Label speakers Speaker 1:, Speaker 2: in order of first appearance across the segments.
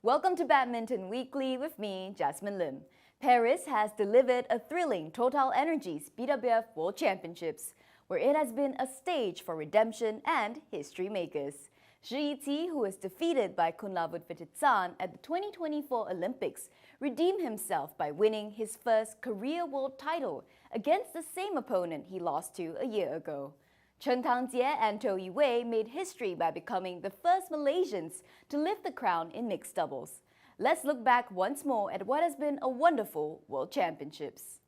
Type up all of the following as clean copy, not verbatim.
Speaker 1: Welcome to Badminton Weekly with me, Jasmine Lim. Paris has delivered a thrilling TotalEnergies BWF World Championships, where it has been a stage for redemption and history makers. Lee Zii Jia, who was defeated by Kunlavut Vititsan at the 2024 Olympics, redeemed himself by winning his first career world title against the same opponent he lost to a year ago. Chen Tangjie and Toh Wei made history by becoming the first Malaysians to lift the crown in mixed doubles. Let's look back once more at what has been a wonderful World Championships.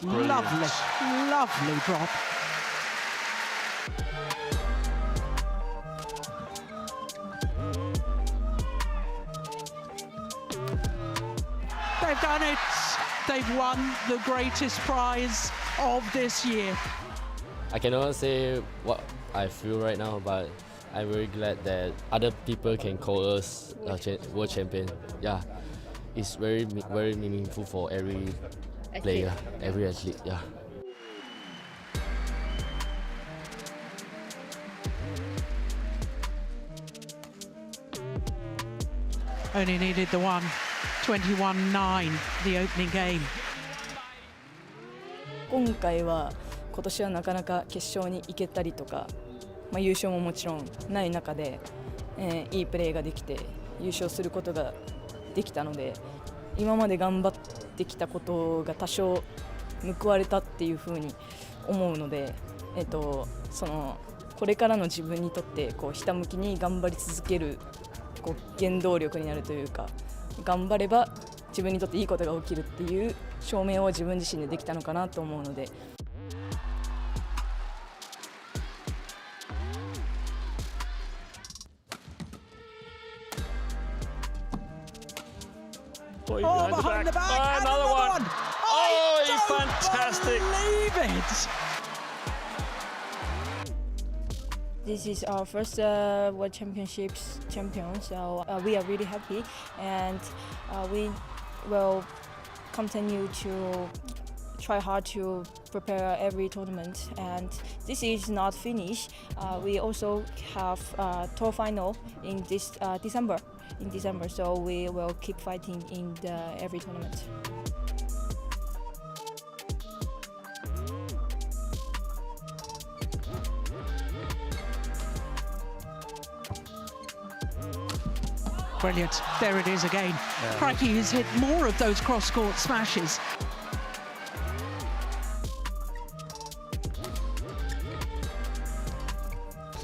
Speaker 2: Lovely, lovely drop. They've done it. They've won the greatest prize of this year.
Speaker 3: I cannot say what I feel right now, but I'm very glad that other people can call us world champion. Yeah, it's very meaningful for every player, every athlete. Yeah.
Speaker 2: Only needed the one. 21-9, the opening game.
Speaker 4: 今回は今年はなかなか決勝に行けたりとか、優勝ももちろんない中で、いいプレーができて優勝することができたので、今まで頑張ってきたことが多少報われたっていうふうに思うので、これからの自分にとってひたむきに頑張り続ける原動力になるというか、頑張れば自分にとっていいことが起きるっていう証明を自分自身でできたのかなと思うので。
Speaker 5: Oh, behind the back. Another one. Oh, fantastic.
Speaker 2: Believe it.
Speaker 6: This is our first World Championships champion, so we are really happy, and we will continue to try hard to prepare every tournament. And this is not finished. We also have a tour final in this December. So we will keep fighting in every tournament.
Speaker 2: Brilliant. There it is again. Crikey has hit more of those cross-court smashes.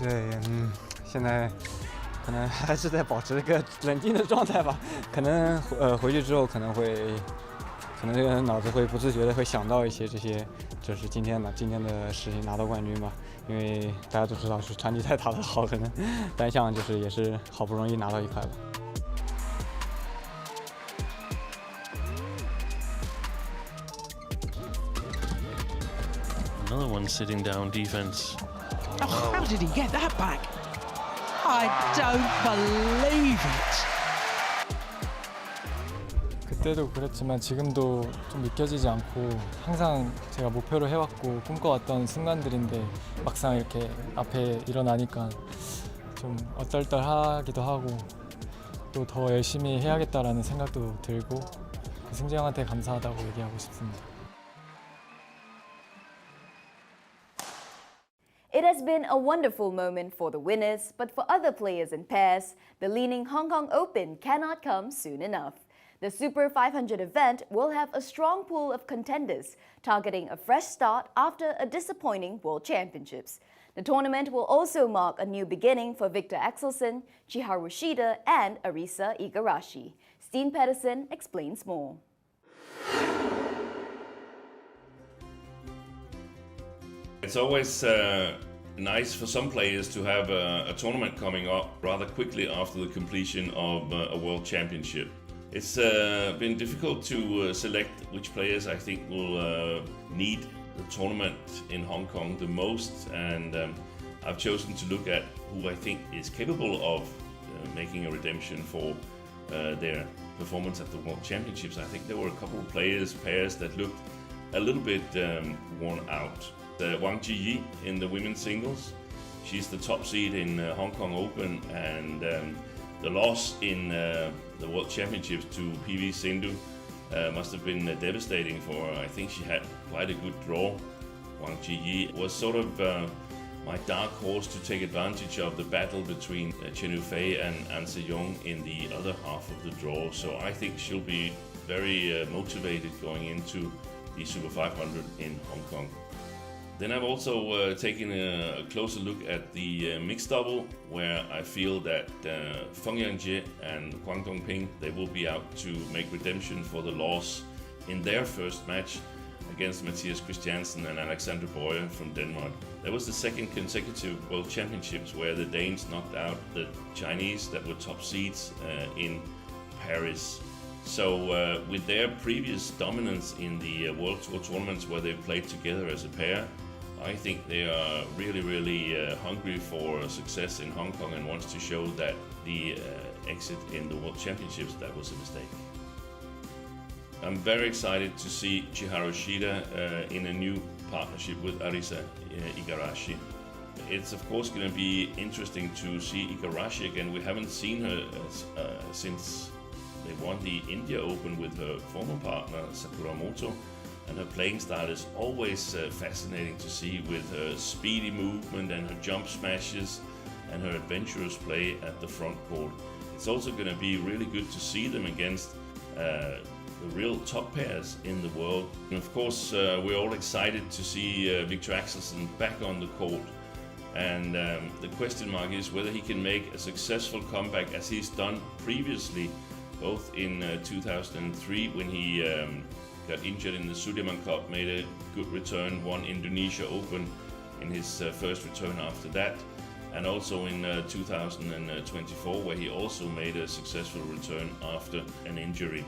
Speaker 7: Yeah, 现在可能还是在保持一个冷静的状态吧。可能回去之后可能这个脑子会不自觉的会想到一些这些，就是今天的事情，拿到冠军吧。因为大家都知道是团体赛打得好，可能单项就是也是好不容易拿到一块吧。
Speaker 5: Another one sitting down defense.
Speaker 2: Oh, how did he get that back? I don't believe it.
Speaker 8: 그때도 그랬지만 지금도 좀 믿겨지지 않고 항상 제가 목표로 해왔고 꿈꿔왔던 순간들인데 막상 이렇게 앞에 일어나니까 좀 얼떨떨하기도 하고 또 더 열심히 해야겠다라는 생각도 들고 승재 형한테 감사하다고 얘기하고 싶습니다.
Speaker 1: It has been a wonderful moment for the winners, but for other players and pairs, the leading Hong Kong Open cannot come soon enough. The Super 500 event will have a strong pool of contenders, targeting a fresh start after a disappointing World Championships. The tournament will also mark a new beginning for Victor Axelsen, Chiharu Shida, and Arisa Igarashi. Steen Pedersen explains more.
Speaker 9: It's always nice for some players to have a tournament coming up rather quickly after the completion of a World Championship. It's been difficult to select which players I think will need the tournament in Hong Kong the most, and I've chosen to look at who I think is capable of making a redemption for their performance at the World Championships. I think there were a couple of pairs that looked a little bit worn out. Wang Zii in the women's singles, she's the top seed in Hong Kong Open, and the loss in the World Championships to PV Sindhu must have been devastating for her. I think she had quite a good draw. Wang Zii was sort of my dark horse to take advantage of the battle between Chen Yufei and An Se-yong in the other half of the draw. So I think she'll be very motivated going into the Super 500 in Hong Kong. Then I've also taken a closer look at the mixed double, where I feel that Feng Yangjie and Guang Dongping, they will be out to make redemption for the loss in their first match against Mathias Christiansen and Alexander Boyer from Denmark. That was the second consecutive World Championships where the Danes knocked out the Chinese that were top seeds in Paris. So with their previous dominance in the World Tour tournaments where they played together as a pair, I think they are really hungry for success in Hong Kong and wants to show that the exit in the World Championships, that was a mistake. I'm very excited to see Chiharu Shida in a new partnership with Arisa Igarashi. It's of course going to be interesting to see Igarashi again. We haven't seen her since they won the India Open with her former partner Sakuramoto, and her playing style is always fascinating to see, with her speedy movement and her jump smashes and her adventurous play at the front court. It's also going to be really good to see them against the real top pairs in the world. And of course, we're all excited to see Victor Axelsen back on the court. And the question mark is whether he can make a successful comeback as he's done previously, both in 2003 when he got injured in the Sudirman Cup, made a good return, won Indonesia Open in his first return after that, and also in 2024 where he also made a successful return after an injury.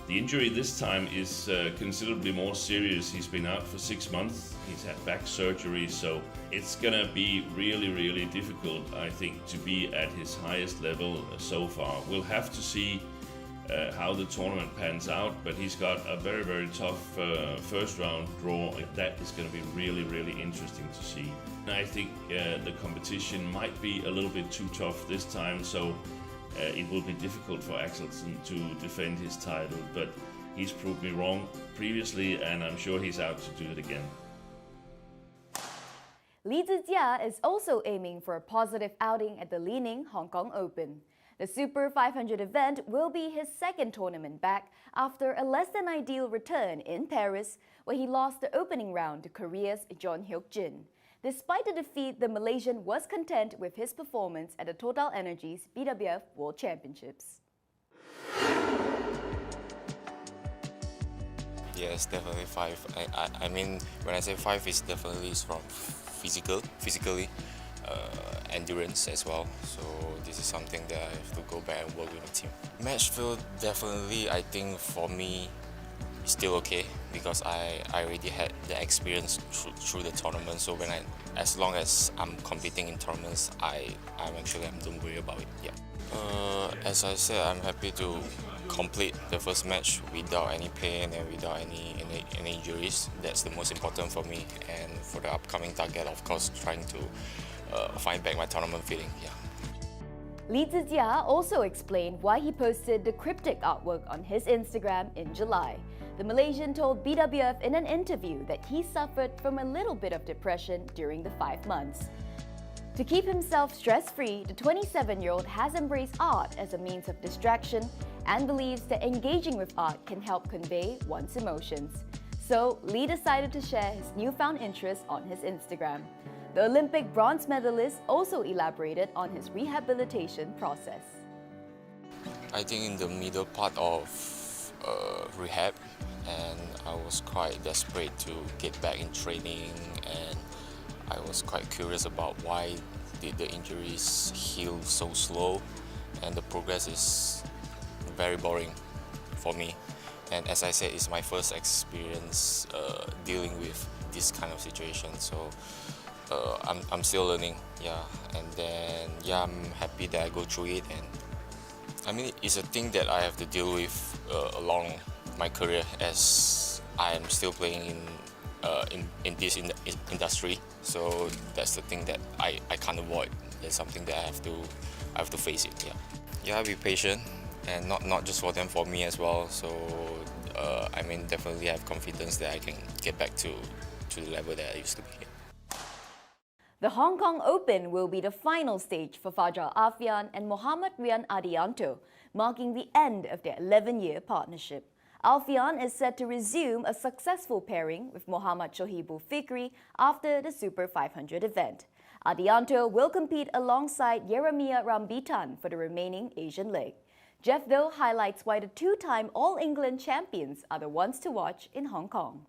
Speaker 9: The injury this time is considerably more serious. He's been out for 6 months. He's had back surgery, so it's gonna be really difficult, I think, to be at his highest level so far. We'll have to see how the tournament pans out, but he's got a very tough first round draw. That is going to be really interesting to see. And I think the competition might be a little bit too tough this time, so it will be difficult for Axelsen to defend his title, but he's proved me wrong previously, and I'm sure he's out to do it again.
Speaker 1: Lee Zii Jia is also aiming for a positive outing at the Li Ning Hong Kong Open. The Super 500 event will be his second tournament back after a less-than-ideal return in Paris, where he lost the opening round to Korea's Jeon Hyuk-jin. Despite the defeat, the Malaysian was content with his performance at the TotalEnergies BWF World Championships.
Speaker 10: Yes, definitely 5. I mean, when I say 5, it's definitely from physically. Endurance as well, so this is something that I have to go back and work with the team. Match feel, definitely, I think for me it's still okay, because I already had the experience through the tournament, so as long as I'm competing in tournaments, don't worry about it. Yeah. As I said, I'm happy to complete the first match without any pain and without any injuries. That's the most important for me, and for the upcoming target, of course, trying to find back my tournament feeling. Yeah.
Speaker 1: Lee Zii Jia also explained why he posted the cryptic artwork on his Instagram in July. The Malaysian told BWF in an interview that he suffered from a little bit of depression during the 5 months. To keep himself stress-free, the 27-year-old has embraced art as a means of distraction and believes that engaging with art can help convey one's emotions. So, Lee decided to share his newfound interest on his Instagram. The Olympic bronze medalist also elaborated on his rehabilitation process.
Speaker 10: I think in the middle part of rehab, and I was quite desperate to get back in training, and I was quite curious about why did the injuries heal so slow, and the progress is very boring for me. And as I said, it's my first experience dealing with this kind of situation, so I'm still learning, yeah. And then, yeah, I'm happy that I go through it, and I mean, it's a thing that I have to deal with along my career, as I am still playing in this industry. So that's the thing that I can't avoid. It's something that I have to face it. Yeah, be patient, and not just for them, for me as well. So I mean, definitely have confidence that I can get back to the level that I used to be.
Speaker 1: The Hong Kong Open will be the final stage for Fajar Alfian and Alfian Ardianto, marking the end of their 11-year partnership. Alfian is set to resume a successful pairing with Mohammad Shohibul Fikri after the Super 500 event. Ardianto will compete alongside Yeremia Rambitan for the remaining Asian leg. Jeff, though, highlights why the two-time All-England champions are the ones to watch in Hong Kong.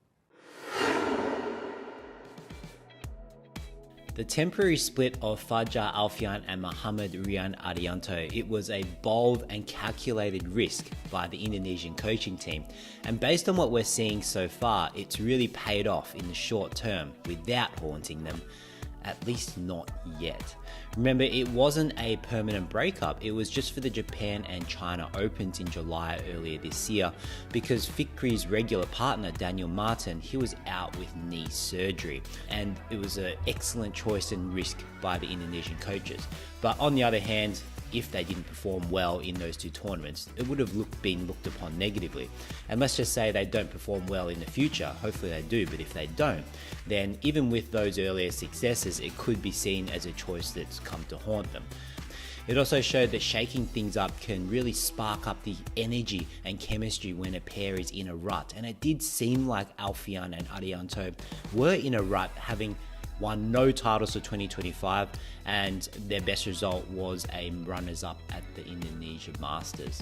Speaker 11: The temporary split of Fajar Alfian and Alfian Ardianto, it was a bold and calculated risk by the Indonesian coaching team. And based on what we're seeing so far, it's really paid off in the short term without haunting them, at least not yet. Remember, it wasn't a permanent breakup, it was just for the Japan and China Opens in July earlier this year, because Fikri's regular partner, Daniel Martin, he was out with knee surgery, and it was an excellent choice and risk by the Indonesian coaches. But on the other hand, if they didn't perform well in those two tournaments, it would have been looked upon negatively. And let's just say they don't perform well in the future, hopefully they do, but if they don't, then even with those earlier successes, it could be seen as a choice that's come to haunt them. It also showed that shaking things up can really spark up the energy and chemistry when a pair is in a rut. And it did seem like Alfian and Ardianto were in a rut, having won no titles for 2025, and their best result was a runners-up at the Indonesia Masters.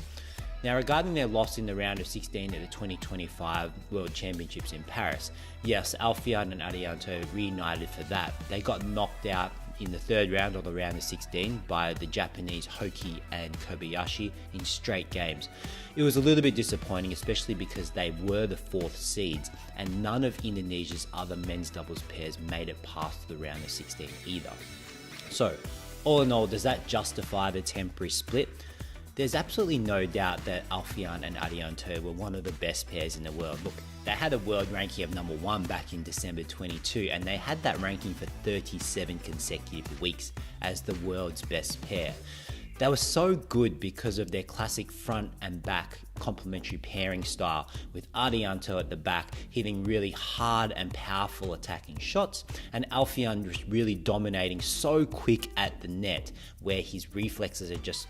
Speaker 11: Now, regarding their loss in the round of 16 at the 2025 World Championships in Paris, yes, Alfian and Ardianto reunited for that. They got knocked out in the third round of the round of 16 by the Japanese Hoki and Kobayashi in straight games. It was a little bit disappointing, especially because they were the fourth seeds and none of Indonesia's other men's doubles pairs made it past the round of 16 either. So, all in all, does that justify the temporary split? There's absolutely no doubt that Alfian and Ardianto were one of the best pairs in the world. Look, they had a world ranking of number 1 back in December 22, and they had that ranking for 37 consecutive weeks as the world's best pair. They were so good because of their classic front and back complementary pairing style, with Ardianto at the back hitting really hard and powerful attacking shots, and Alfian just really dominating so quick at the net, where his reflexes are just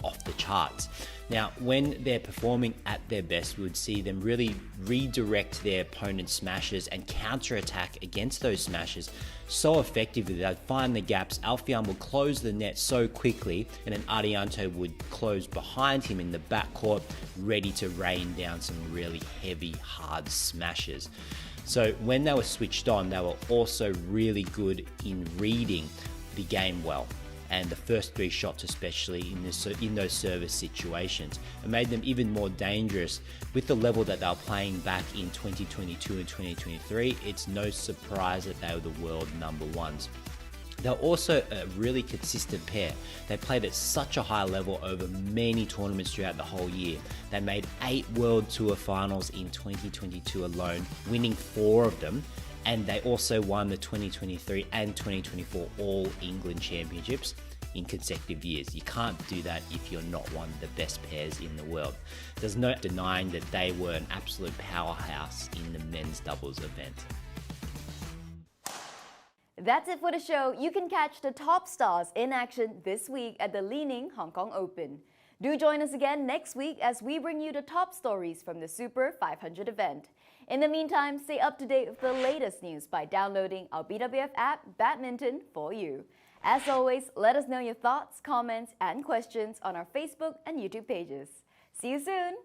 Speaker 11: off the charts. Now, when they're performing at their best, we would see them really redirect their opponent's smashes and counter-attack against those smashes so effectively. They'd find the gaps, Alfian would close the net so quickly, and then Ardianto would close behind him in the backcourt, ready to rain down some really heavy, hard smashes. So when they were switched on, they were also really good in reading the game well, and the first 3 shots especially in those service situations. It made them even more dangerous. With the level that they were playing back in 2022 and 2023, it's no surprise that they were the world number 1s. They're also a really consistent pair. They played at such a high level over many tournaments throughout the whole year. They made 8 World Tour finals in 2022 alone, winning 4 of them. And they also won the 2023 and 2024 All England Championships in consecutive years. You can't do that if you're not one of the best pairs in the world. There's no denying that they were an absolute powerhouse in the men's doubles event.
Speaker 1: That's it for the show. You can catch the top stars in action this week at the Li Ning Hong Kong Open. Do join us again next week as we bring you the top stories from the Super 500 event. In the meantime, stay up to date with the latest news by downloading our BWF app, Badminton for You. As always, let us know your thoughts, comments, and questions on our Facebook and YouTube pages. See you soon!